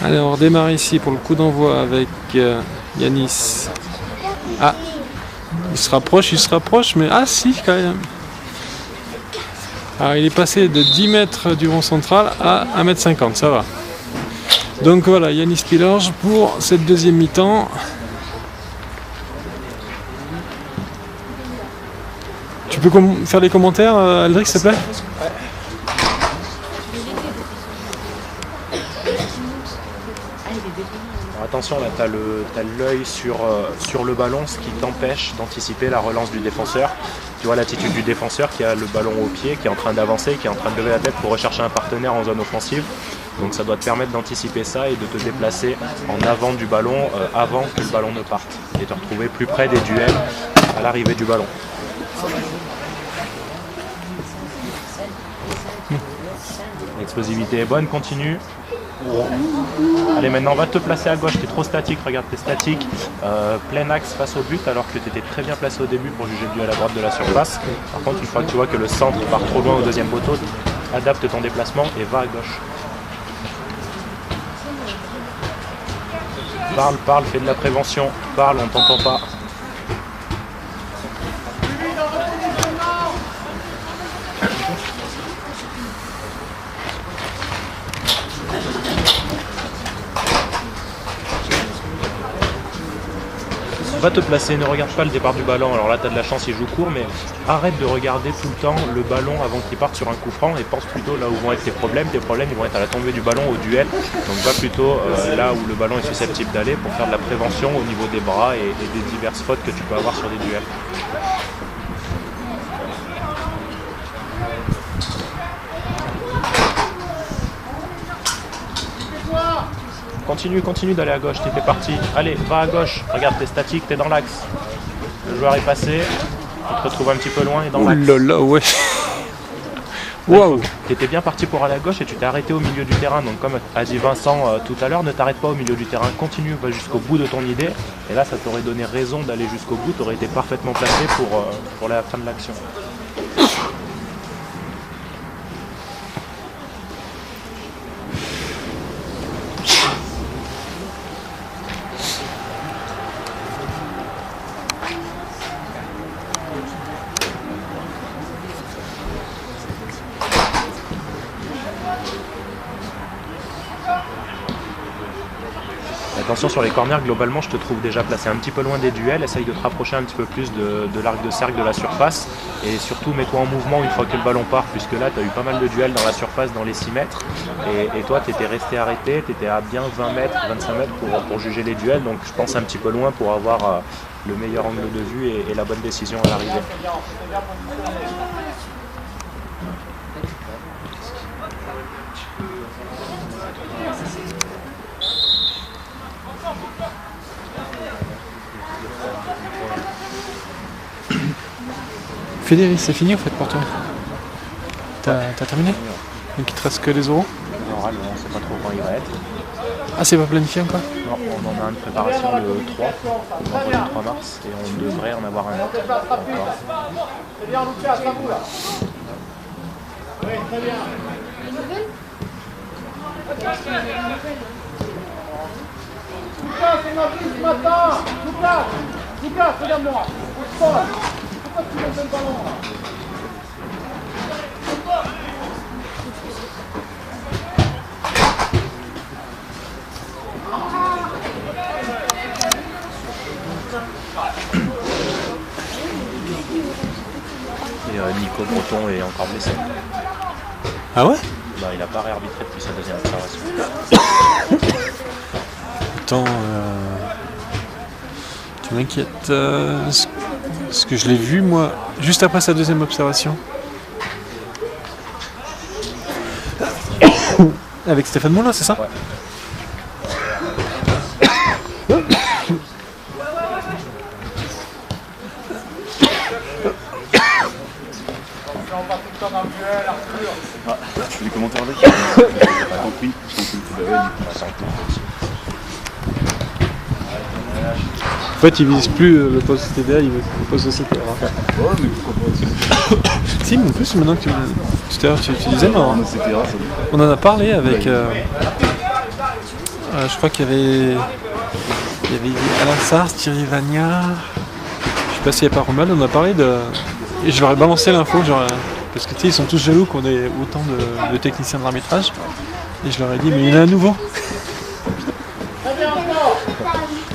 Allez, on redémarre ici pour le coup d'envoi avec Yanis. Ah, il se rapproche, mais ah si quand même. Alors il est passé de 10 mètres du rond central à 1,50 m, ça va. Donc voilà, Yanis Pilorge pour cette deuxième mi-temps. Tu peux faire les commentaires, Aldric, s'il te plaît? Attention, là tu as l'œil sur le ballon, ce qui t'empêche d'anticiper la relance du défenseur. Tu vois l'attitude du défenseur qui a le ballon au pied, qui est en train d'avancer, qui est en train de lever la tête pour rechercher un partenaire en zone offensive. Donc ça doit te permettre d'anticiper ça et de te déplacer en avant du ballon avant que le ballon ne parte. Et te retrouver plus près des duels à l'arrivée du ballon. L'explosivité est bonne, continue. Allez, maintenant on va te placer à gauche, tu es trop statique, regarde, tu es statique, plein axe face au but alors que tu étais très bien placé au début pour juger le duel à droite de la surface. Par contre, une fois que tu vois que le centre part trop loin au deuxième poteau, adapte ton déplacement et va à gauche. Parle, fais de la prévention, parle, on t'entend pas. Va te placer, ne regarde pas le départ du ballon. Alors là, tu as de la chance, il joue court, mais arrête de regarder tout le temps le ballon avant qu'il parte sur un coup franc et pense plutôt là où vont être tes problèmes. Tes problèmes, ils vont être à la tombée du ballon, au duel. Donc va plutôt là où le ballon est susceptible d'aller pour faire de la prévention au niveau des bras et des diverses fautes que tu peux avoir sur des duels. Continue d'aller à gauche, t'étais parti. Allez, va à gauche. Regarde, t'es statique, t'es dans l'axe. Le joueur est passé. Tu te retrouves un petit peu loin et dans l'axe. Ouh là là, ouais. Waouh. T'étais bien parti pour aller à gauche et tu t'es arrêté au milieu du terrain. Donc comme a dit Vincent tout à l'heure, ne t'arrête pas au milieu du terrain. Continue, va jusqu'au bout de ton idée. Et là, ça t'aurait donné raison d'aller jusqu'au bout. T'aurais été parfaitement placé pour la fin de l'action. Attention sur les corners, globalement je te trouve déjà placé un petit peu loin des duels, essaye de te rapprocher un petit peu plus de l'arc de cercle de la surface et surtout mets-toi en mouvement une fois que le ballon part, puisque là tu as eu pas mal de duels dans la surface dans les 6 mètres et toi tu étais resté arrêté, tu étais à bien 20 mètres, 25 mètres pour juger les duels, donc je pense un petit peu loin pour avoir le meilleur angle de vue et la bonne décision à l'arrivée. Fédéric, c'est fini en fait pour toi? T'as terminé? Donc il te reste que les euros? On ne sait pas trop quand il va être. Ah, c'est pas planifié encore? Non, on en a une préparation le 3, le vendredi 3 mars, et on devrait en avoir un autre. C'est bien, Lucas, à vous là. Oui, très bien. Lucas, on a pris ce matin. Lucas, regarde-moi. Pourquoi tu montes le ballon là? Et Nico Breton est encore blessé. Ah ouais? Bah, il n'a pas réarbitré depuis sa deuxième observation. Attends, tu m'inquiètes. Parce que je l'ai vu moi juste après sa deuxième observation. Avec Stéphane Moulin, c'est ça? Ouais. Ah, tu fais des commentaires avec? J'ai pas compris. En fait, il vise plus le poste TDA, il vise le poste de CTR. Ouais, mais pourquoi pas? Si, mais en plus, maintenant que tu disais, non, CTR, ça on en a parlé avec Je crois qu'il y avait Alain Sars, Thierry Vagnard. Je sais pas s'il n'y a pas Romal, on a parlé de. Et je leur ai balancé l'info, genre, parce que tu sais, ils sont tous jaloux qu'on ait autant de techniciens de l'arbitrage. Et je leur ai dit, mais il y en a un nouveau.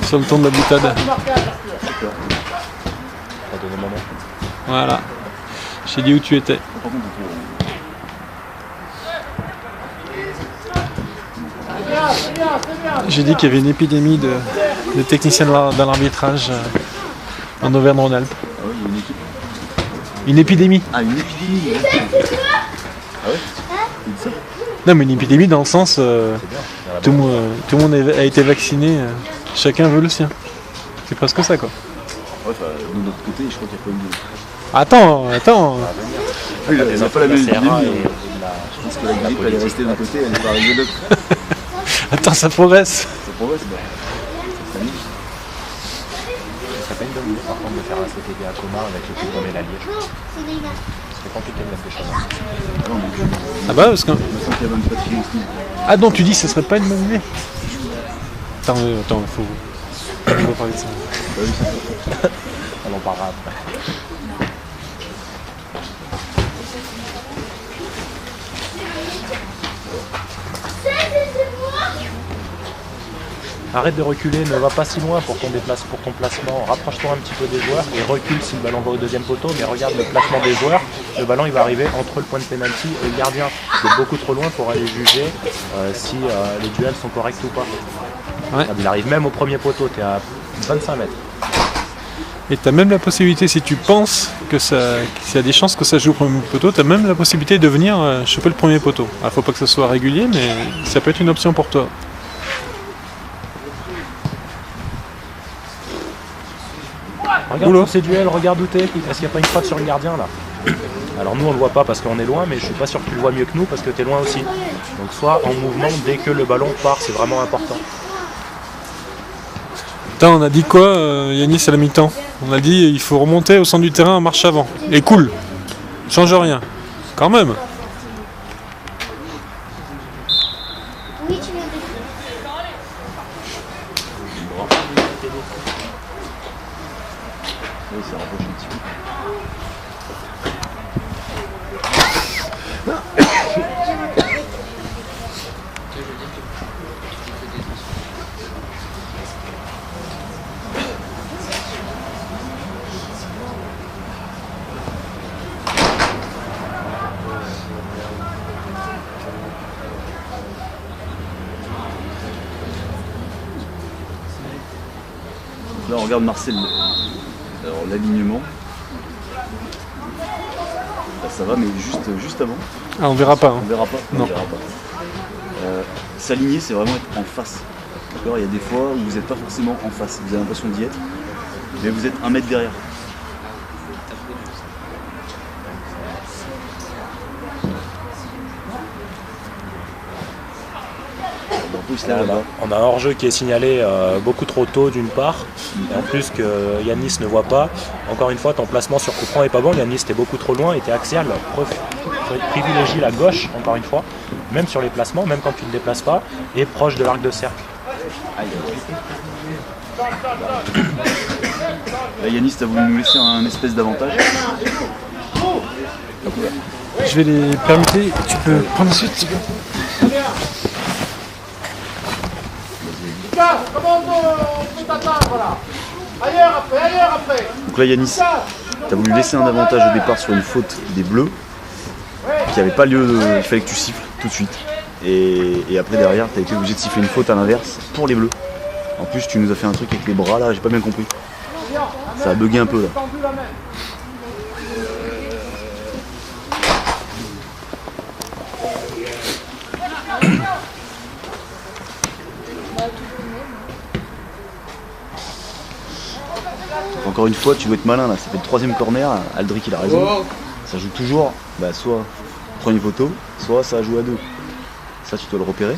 Sur le ton de la boutade. On va donner mon nom. Voilà. J'ai dit où tu étais. J'ai dit qu'il y avait une épidémie de techniciens dans l'arbitrage en Auvergne-Rhône-Alpes. Ah oui, il y a une équipe. Une épidémie. Ah, une épidémie. Ah ouais. Il dit ça. Non, mais une épidémie dans le sens tout le monde a été vacciné, chacun veut le sien. C'est presque ça quoi. Ouais, enfin, de notre côté, je crois qu'il y a pas une. Attends. Oui, il n'y a pas la même épidémie. CRA et Je pense que la grippe, elle est restée d'un côté, elle n'est pas arrivée de l'autre. Attends, ça progresse. Ça progresse, bah. Ça s'amuse. Ce serait pas une bonne idée par contre de faire un CTD à coma avec le coup comme et la liège. C'est compliqué de mettre les choses. Ah non, mais Ah bah parce que. je me sens qu'il y a même pas de financement. Ah non, tu dis que ce serait pas une bonne idée. Attends, faut. On va parler de ça. Bah oui, c'est ça. On en parlera après. Arrête de reculer, ne va pas si loin pour ton placement. Rapproche-toi un petit peu des joueurs et recule si le ballon va au deuxième poteau. Mais regarde le placement des joueurs. Le ballon il va arriver entre le point de pénalty et le gardien. C'est beaucoup trop loin pour aller juger si les duels sont corrects ou pas. Ouais. Il arrive même au premier poteau, tu es à 25 mètres. Et tu as même la possibilité, si tu penses que s'il y a des chances que ça joue au premier poteau, tu as même la possibilité de venir choper le premier poteau. Alors faut pas que ça soit régulier, mais ça peut être une option pour toi. Regarde Oula. tous ces duels, regarde où t'es. Est-ce qu'il n'y a pas une frappe sur le gardien là? Alors nous on le voit pas parce qu'on est loin, mais je suis pas sûr que tu le vois mieux que nous parce que tu es loin aussi. Donc soit en mouvement dès que le ballon part, c'est vraiment important. Putain, on a dit quoi, Yanis, à la mi-temps? On a dit il faut remonter au centre du terrain en marche avant. Et cool. Change rien. Quand même. Oui, tu viens de Oui, ça rapproche un petit peu. Là, on regarde Marcel. Alors, l'alignement. Là, ça va, mais juste avant, Ah, on verra pas. Hein. on verra pas. Non. On verra pas. S'aligner, c'est vraiment être en face. D'accord. Il y a des fois où vous n'êtes pas forcément en face. Vous avez l'impression d'y être, mais vous êtes 1 mètre derrière. Là, on a un hors-jeu qui est signalé beaucoup trop tôt d'une part, et en plus que Yanis ne voit pas. Encore une fois, ton placement sur coup franc est pas bon. Yanis, t'es beaucoup trop loin et t'es axial. Privilégie la gauche, encore une fois, même sur les placements, même quand tu ne te déplaces pas, et proche de l'arc de cercle. Là, Yanis, t'as voulu nous laisser un espèce d'avantage. Je vais les permuter. Tu peux prendre ensuite, s'il te plaît. Lucas, comment on peut t'attendre là? Ailleurs après. Donc là, Yanis, t'as voulu laisser un avantage au départ sur une faute des Bleus qui n'avait pas lieu. Il fallait que tu siffles tout de suite. Et après, derrière, t'as été obligé de siffler une faute à l'inverse pour les Bleus. En plus, tu nous as fait un truc avec les bras là, j'ai pas bien compris. Ça a bugué un peu là. Tendu la main. Encore une fois, tu veux être malin là, ça fait le 3e corner, Aldric il a raison. Ça joue toujours, soit premier poteau, soit ça joue à 2. Ça tu dois le repérer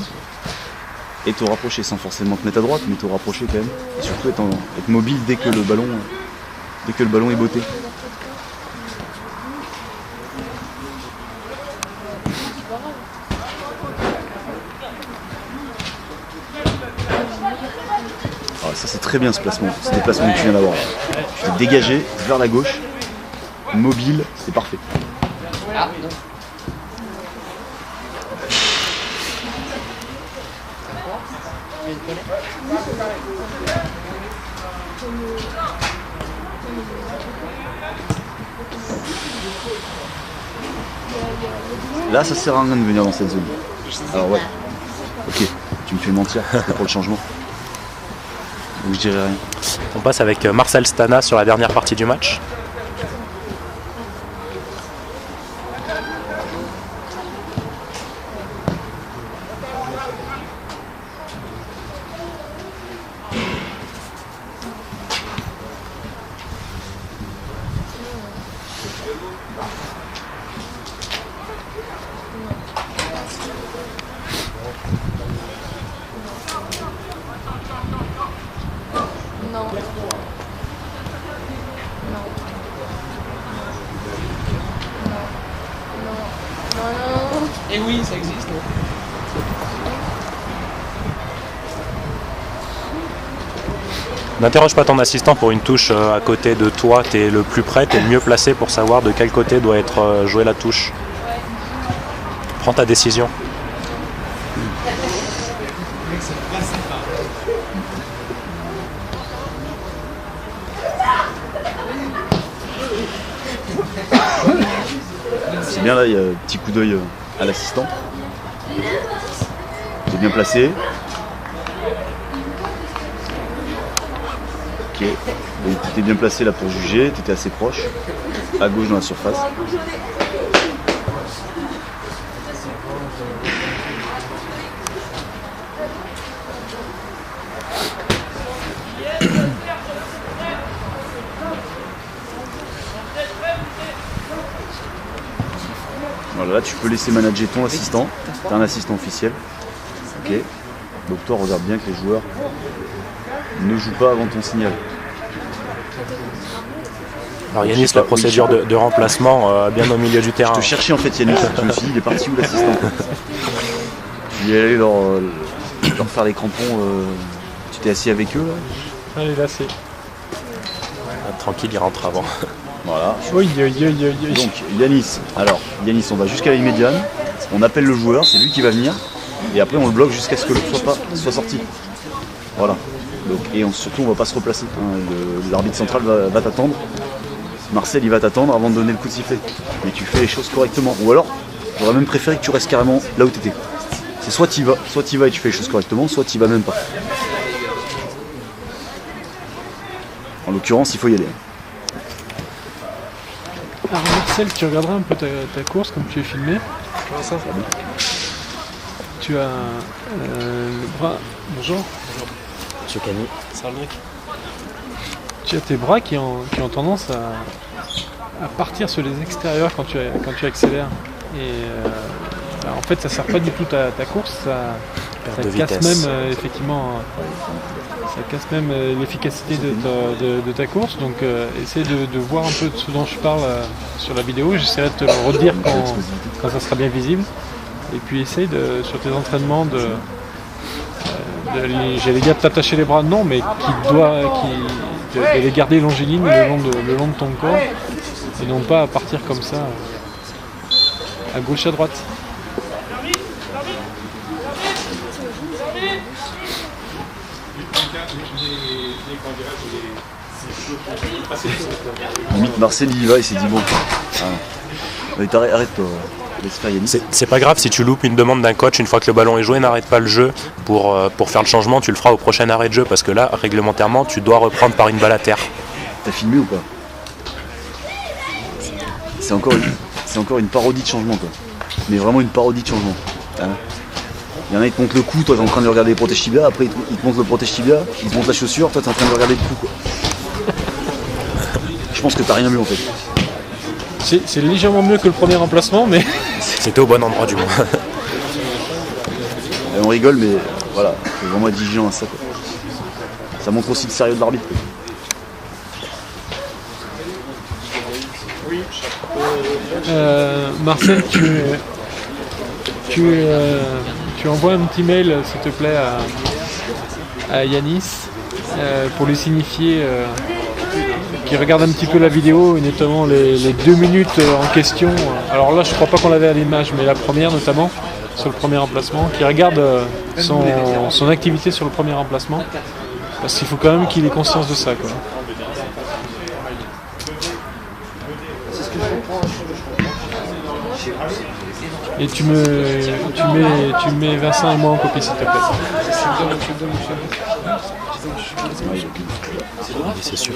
et te rapprocher sans forcément te mettre à droite, mais te rapprocher quand même. Et surtout être mobile dès que le ballon est botté. Ça c'est très bien ce placement, ce déplacement que tu viens d'avoir. Tu t'es dégagé vers la gauche, mobile, c'est parfait. Là ça sert à rien de venir dans cette zone. Alors ouais, ok, tu me fais mentir, c'est pour le changement. Donc je dirais rien. On passe avec Marcel Stana sur la dernière partie du match. Et oui, ça existe. N'interroge pas ton assistant pour une touche à côté de toi, tu es le plus près, tu es le mieux placé pour savoir de quel côté doit être jouée la touche. Prends ta décision. C'est bien là, il y a un petit coup d'œil à l'assistant. T'es bien placé. Ok, donc tu étais bien placé là pour juger, tu étais assez proche, à gauche dans la surface. Voilà, là tu peux laisser manager ton assistant, tu as un assistant officiel. Ok, donc toi regarde bien que les joueurs ne jouent pas avant ton signal. Alors Yanis, la procédure de remplacement bien au milieu du terrain. Je te cherchais en fait Yanis, je me suis dit il est parti où l'assistant. Tu es allé leur faire les crampons, tu t'es assis avec eux là. Allez, là c'est. Tranquille, il rentre avant. Voilà. Oui. Donc Yanis, alors Yanis on va jusqu'à la médiane, on appelle le joueur, c'est lui qui va venir, et après on le bloque jusqu'à ce que l'autre soit sorti. Voilà. Donc, et surtout on va pas se replacer. Hein. L'arbitre central va t'attendre. Marcel il va t'attendre avant de donner le coup de sifflet. Mais tu fais les choses correctement. Ou alors, j'aurais même préféré que tu restes carrément là où tu étais. C'est soit tu y vas et tu fais les choses correctement, soit tu y vas même pas. En l'occurrence, il faut y aller. Alors Marcel, tu regarderas un peu ta course comme tu es filmé. Ça va bien. Tu as le bras. Bonjour. Monsieur Cani. Tu as tes bras qui ont tendance à partir sur les extérieurs quand tu accélères. Et en fait, ça sert pas du tout ta course. Ça casse même effectivement. Ça casse même l'efficacité de ta course. Donc, essaie de voir un peu de ce dont je parle sur la vidéo. J'essaierai de te le redire quand ça sera bien visible. Et puis, essaye sur tes entraînements j'allais dire de t'attacher les bras, non, mais de les garder longilignes le long de ton corps et non pas à partir comme ça à gauche à droite. Limite Marcel il y va, il s'est dit bon. Arrête-toi. C'est pas grave si tu loupes une demande d'un coach une fois que le ballon est joué, n'arrête pas le jeu pour faire le changement, tu le feras au prochain arrêt de jeu parce que là, réglementairement, tu dois reprendre par une balle à terre. T'as filmé ou pas? C'est encore une parodie de changement quoi. Mais vraiment une parodie de changement. Hein, il y en a, ils te montrent le coup, toi t'es en train de regarder le protège tibia, après ils te montrent le protège tibia, ils te montrent la chaussure, toi t'es en train de regarder le coup quoi. Je pense que t'as rien vu en fait. C'est légèrement mieux que le premier remplacement, mais... C'était au bon endroit du moins. Et on rigole, mais voilà, il faut vraiment être vigilant à ça quoi. Ça montre aussi le sérieux de l'arbitre. Marcel, tu envoies un petit mail, s'il te plaît, à Yanis pour lui signifier qu'il regarde un petit peu la vidéo, et notamment les 2 minutes en question. Alors là, je crois pas qu'on l'avait à l'image, mais la première notamment, sur le premier emplacement, qui regarde son activité sur le premier emplacement, parce qu'il faut quand même qu'il ait conscience de ça, quoi. Et tu mets Vincent et moi en copie, s'il te plaît. C'est sûr.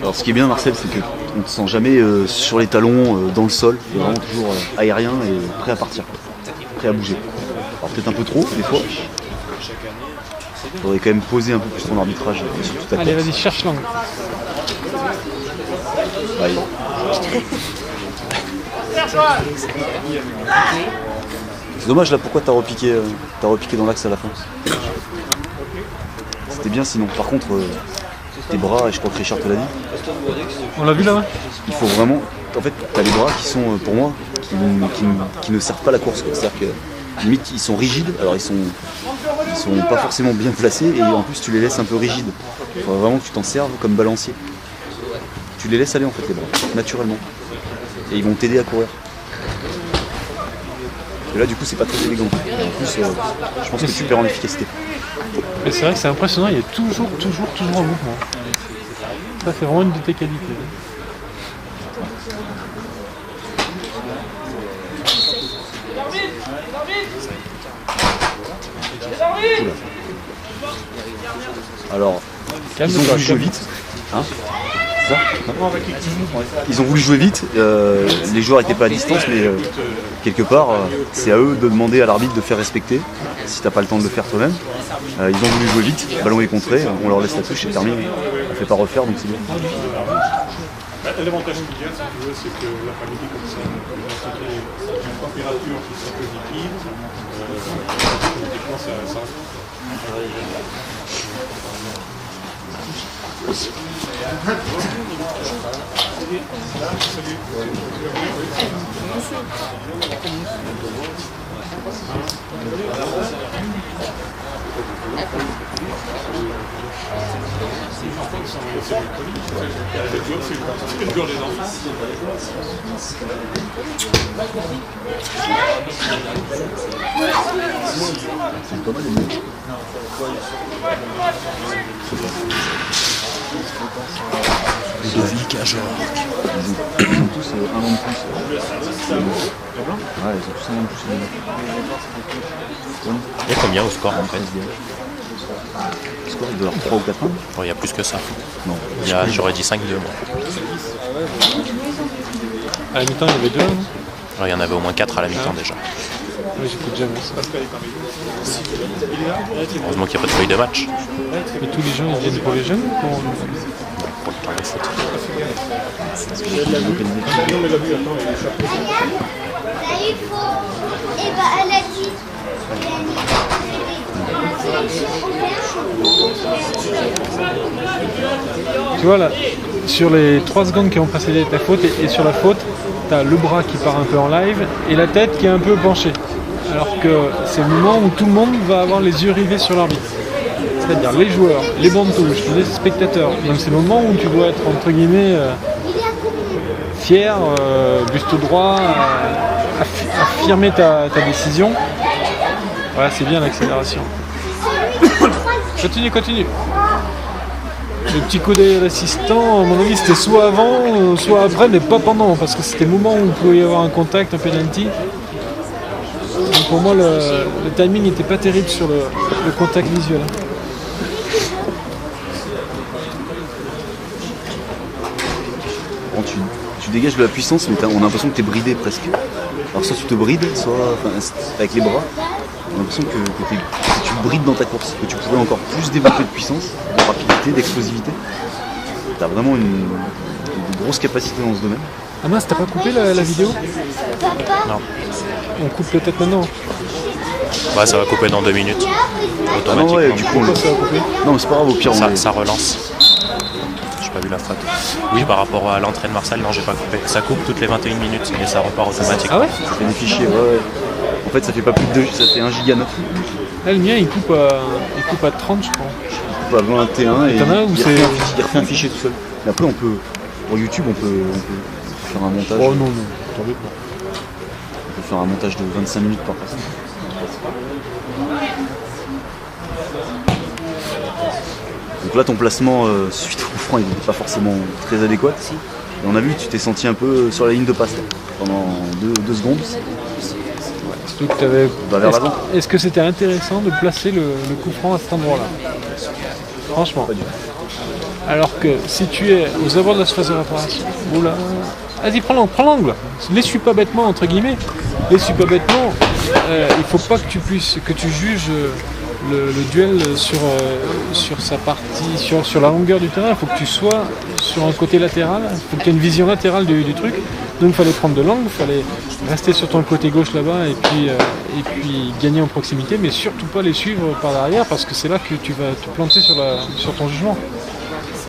Alors ce qui est bien, Marcel, c'est qu'on ne te sent jamais sur les talons, dans le sol, t'es vraiment toujours aérien et prêt à partir, prêt à bouger. Alors peut-être un peu trop des fois. Il faudrait quand même poser un peu plus ton arbitrage sur toute ta Allez, course. vas-y, cherche l'angle. Allez. C'est dommage là, pourquoi t'as repiqué dans l'axe à la fin? C'était bien sinon. Par contre, tes bras, et je crois que Richard te l'a dit, On l'a vu là-bas? il faut vraiment. En fait, t'as les bras qui sont, pour moi, qui ne servent pas la course, quoi. C'est-à-dire que limite ils sont rigides, alors ils sont pas forcément bien placés et en plus tu les laisses un peu rigides. Il faut vraiment que tu t'en serves comme balancier. Tu les laisses aller en fait les bras, naturellement. Et ils vont t'aider à courir. Et là du coup c'est pas très élégant. Et en plus je pense que tu perds en efficacité. Mais c'est vrai que c'est impressionnant, il y a toujours un mouvement. Ça, c'est vraiment une de tes qualités. Alors, Calme-toi, ils ont voulu jouer vite. Hein c'est ça Ils ont voulu jouer vite, les joueurs n'étaient pas à distance, mais quelque part, c'est à eux de demander à l'arbitre de faire respecter, si t'as pas le temps de le faire toi-même. Ils ont voulu jouer vite, le ballon est contré, on leur laisse la touche et terminé. On fait pas refaire, donc c'est bien. L'avantage qu'il y a, si tu veux, c'est que l'après-midi, comme ça, une température qui est un peu liquide, automatiquement, ça Ludovic, Ajor. Ils ont tous un an de plus. Ouais, ils ont tous un an de plus. Il y a combien au score en fait? Le score il doit avoir 3 ou 4 ans. Oh, il y a plus que ça. Non. J'aurais dit 5-2 moi. À la mi-temps, il y avait 2, non? Alors, il y en avait au moins 4 à la mi-temps déjà. Oui, j'écoute jamais ça. Heureusement qu'il n'y a pas de feuille de match. Mais tous les gens, ils viennent pour les jeunes ou pour... Pour le temps de foot. Là, il faut. Eh ben, elle a dit. Tu vois là, sur les 3 secondes qui ont précédé ta faute et sur la faute, t'as le bras qui part un peu en live et la tête qui est un peu penchée. Alors que c'est le moment où tout le monde va avoir les yeux rivés sur l'arbitre. C'est-à-dire les joueurs, les bandes touches, les spectateurs. Donc c'est le moment où tu dois être entre guillemets fier, buste droit, affirmer ta décision. Voilà, c'est bien l'accélération. Continue. Le petit coup d'œil à l'assistant, à mon avis, c'était soit avant, soit après, mais pas pendant, parce que c'était le moment où il pouvait y avoir un contact, un penalty. Donc pour moi, le timing n'était pas terrible sur le contact visuel. Quand tu dégages de la puissance, mais on a l'impression que tu es bridé presque. Alors soit tu te brides, soit avec les bras, on a l'impression que tu te brides dans ta course, que tu pourrais encore plus développer de puissance, de rapidité, d'explosivité. Tu as vraiment une grosse capacité dans ce domaine. Ah mince, t'as pas coupé la vidéo? Papa, Non. On coupe peut-être maintenant. Ouais, ça va couper dans 2 minutes. Ah non, ouais, du coup, Ça va couper. non, mais c'est pas grave, au pire, on Ça relance. J'ai pas vu la faute. Oui, par rapport à l'entrée de Marseille, non, j'ai pas coupé. Ça coupe toutes les 21 minutes et ça repart automatiquement. Ah ouais? ça fait des fichiers, ouais. En fait, ça fait pas plus de 2, ça fait 1 giga 9. Là, le mien, il coupe à 30, je crois. Pas 21 et T'en as où il c'est- refait un fichier tout seul. Mais après, on peut, pour YouTube, on peut faire un montage. Oh non, non, t'embête pas. On peut faire un montage de 25 minutes par personne. Donc là, ton placement suite au coup franc, il n'était pas forcément très adéquat. Et on a vu que tu t'es senti un peu sur la ligne de passe là, pendant 2 secondes. Surtout que t'avais- Bah, vers Est-ce- l'avant. Est-ce que c'était intéressant de placer le coup franc à cet endroit-là? Franchement. Pas du tout. Alors que si tu es aux abords de la surface de réparation, oula, vas-y, prends l'angle. L'essuie pas bêtement, entre guillemets. L'essuie pas bêtement. Il faut pas que tu juges le duel sur sa partie, sur la longueur du terrain. Il faut que tu sois sur un côté latéral. Il faut que tu aies une vision latérale du truc. Donc il fallait prendre de l'angle, il fallait rester sur ton côté gauche là-bas et puis gagner en proximité, mais surtout pas les suivre par derrière parce que c'est là que tu vas te planter sur ton jugement.